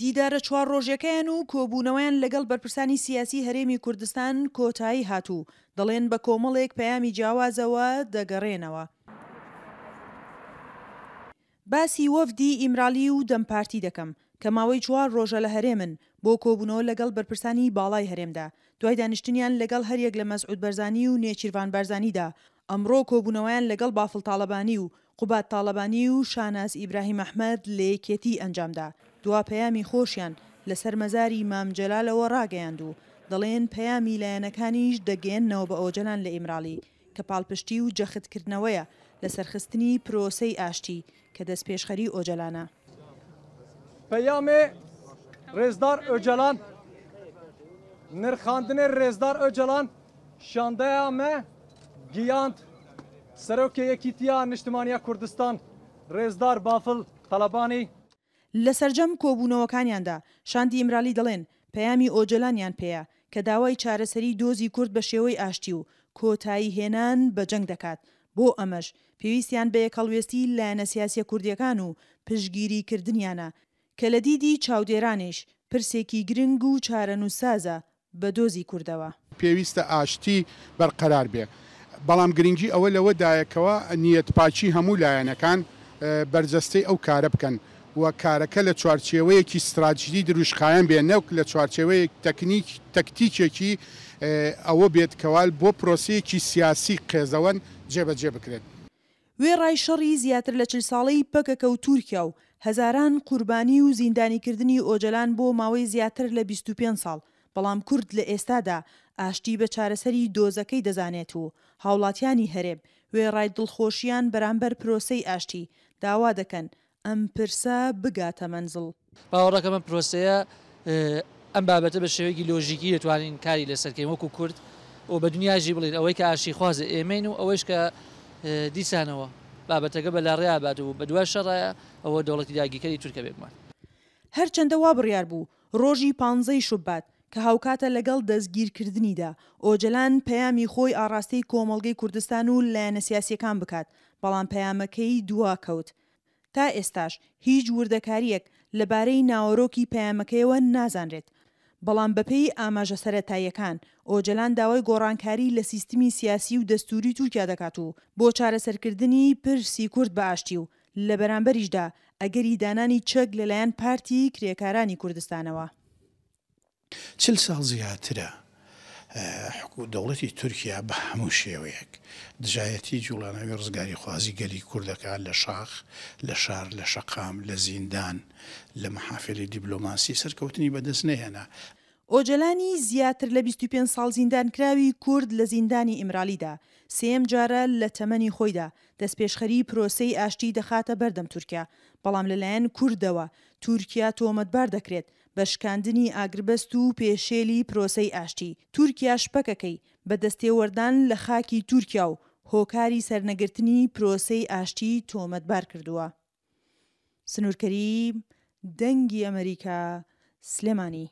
دیدارە چوار ڕۆژەکەیان و کۆبوونەوەیان لەگەڵ بەرپرسانی سیاسی هەرێمی کوردستان کۆتایی هاتوو دەڵێن بە کۆمەڵێک پەیامی جیاوازەوە دەگەڕێنەوە. باسی وەفدی ئیمرالی و دەمپارتی دەکەم کە ماوەی 4 ڕۆژە لە هەرێمن بۆ کۆبوونەوە لەگەڵ بەرپرسانی باڵای هەرێمدا دوای دانیشتنیان لەگەڵ هەریەک لە مەسعود بەرزانی و نێچیروان بەرزانیدا. ئەمڕۆ کۆبوونەوەیان لەگەڵ بافڵ تاڵەبانی و قوبات تاڵەبانی و شاناز ئیبراهیم ئەحمەد لە یەکێتی ئەنجامدا. دوا پەیامی خۆشیان لەسەر مەزاری مام جەلالەوە ڕاگەیاند و دەڵێن پەیامی لایەنەکانیش دەگەێننەوە بە ئۆجەلان لە ئیمرالی کە پاڵپشتی و جەختکردنەوەیە لەسەر خستنی پرۆسەی ئاشتی کە دەستپێشخەری ئۆجەلانە. پەیامێ ڕێزدار ئۆجەلان نرخاندنێ ڕێزدار ئۆجەلان شاندەیە me گیاند سەرۆکێ یەکیتیا نیشتمانیا کوردستان ڕێزدار بافڵ تەڵەبانی. لە سەرجەم کۆبوونەوەکانیاندا شاندی ئیمرالی دەڵێن پەیامی ئۆجەلانیان پێەیە کە داوای چارەسەری دۆزی کورد بە شێوەی ئاشتی و کۆتایی هێنان بە جەنگ دەکات. بۆ ئەمەش پێویستیان بە یەکەڵوێستی لایەنە سیاسیە کوردیەکان و پشگیریکردنیانە کە لە دیدی چاودێرانیش پرسێکی گرنگ و چارەنووسسازە بە دۆزی کوردەوە. پێویستە ئاشتی بەرقەرار بێ بەڵام گرنگی ئەوە لەوەدایەکەوە نیەتپاچی هەموو لایەنەکان بەرجەستەی ئەو کارە بکەن و کارەکە لە چوارچێوەیەکی استراتیژی دروشخایەن بێ نەوک لە چوارچێوەیەک تەکنیکێکی ئەوە بێت کەوال بۆ پرۆسەیەکی سیاسی قێزەوەن جێبەجێ بکرێت. وێڕای شەڕی زیاتر لە 40 ساڵەی پەکەکە و تورکیا و هەزاران قوربانی و زیندانیکردنی ئۆجەلان بۆ ماوەی زیاتر لە 25 ساڵ بەڵام کورد لە ئێستادا ئاشتی بە چارەسەری دۆزەکەی دەزانێت و هاوڵاتیانی هەرێم وێڕای دڵخۆشیان بەرامبەر پرۆسەی ئاشتی داوا دەکەن ئەم پرسە بگاتە مەنزڵ. باوەڕەکەمە پرۆسەیە ئەم بابەتە بە شێوەیەکی لۆژیکی دەتوانین کاری لەسەرکەین وەکو کورد و بە دنیاژی بڵێن ئەوەی کە ئاشی خوازە ئێمەین و ئەوەش کە دیسانەوە بابەتەکە بە لاڕێیا بات و بە دوای شەڕایە ئەوە دەوڵەتی داگیرکەری تورکە بێگومان. هەرچەندە وا بڕیار بوو ڕۆژی 15 شوبات کە هاوکاتە لەگەڵ دەستگیرکردنیدا ئۆجەلان پەیامی خۆی ئاڕاستەی کۆمەڵگەی کوردستان و لایەنە سیاسیەکان بکات بەڵام پەیامەکەی دوا کەوت. تا ئێستاش هیچ وردەکاریەک لەبارەی ناوەڕۆکی پەیامەکەیەوە نازانرێت بەڵام بەپێی ئاماژە سەرەتاییەکان ئۆجەلان داوای گۆڕانکاری لە سیستمی سیاسی و دەستوری تورکیا دەکات و بۆ چارەسەرکردنی پرسی کورد بە ئاشتی و لە بەرامبەریشدا ئەگەری دانانی چەک لەلایەن پارتی کرێکارانی کوردستانەوە. 40 ساڵ زیاترە دەوڵەتی تورکیا بە هەموو شێوەیەک دژایەتی جوڵانەوەی ڕزگاری خوازی گەلی کوردەکان لە شاخ لە شار لە شەقام لە زیندان لە مەحافلی دیبلۆماسی سەرکەوتنی بەدەست نەهێنا. ئۆجەلانی زیاتر لە 25 ساڵ زیندانکراوی کورد لە زیندانی ئیمرالیدا سێم جارە لە تەمەنی خۆیدا دەستپێشخەری پرۆسەی ئاشتی دەخاتە بەردەم تورکیا بەڵام لەلایەن کوردەوە تورکیا تۆمەتبار دەکرێت بە شکاندنی ئاگربەست و پێشێلی پرۆسەی ئاشتی. تورکیا شپەکەکەی بە دەستێوەردان لە خاکی تورکیا و هۆکاری سەرنەگرتنی پرۆسەی ئاشتی تۆمەتبار کردووە. سنوورکەری دەنگی ئەمریکا سلێمانی.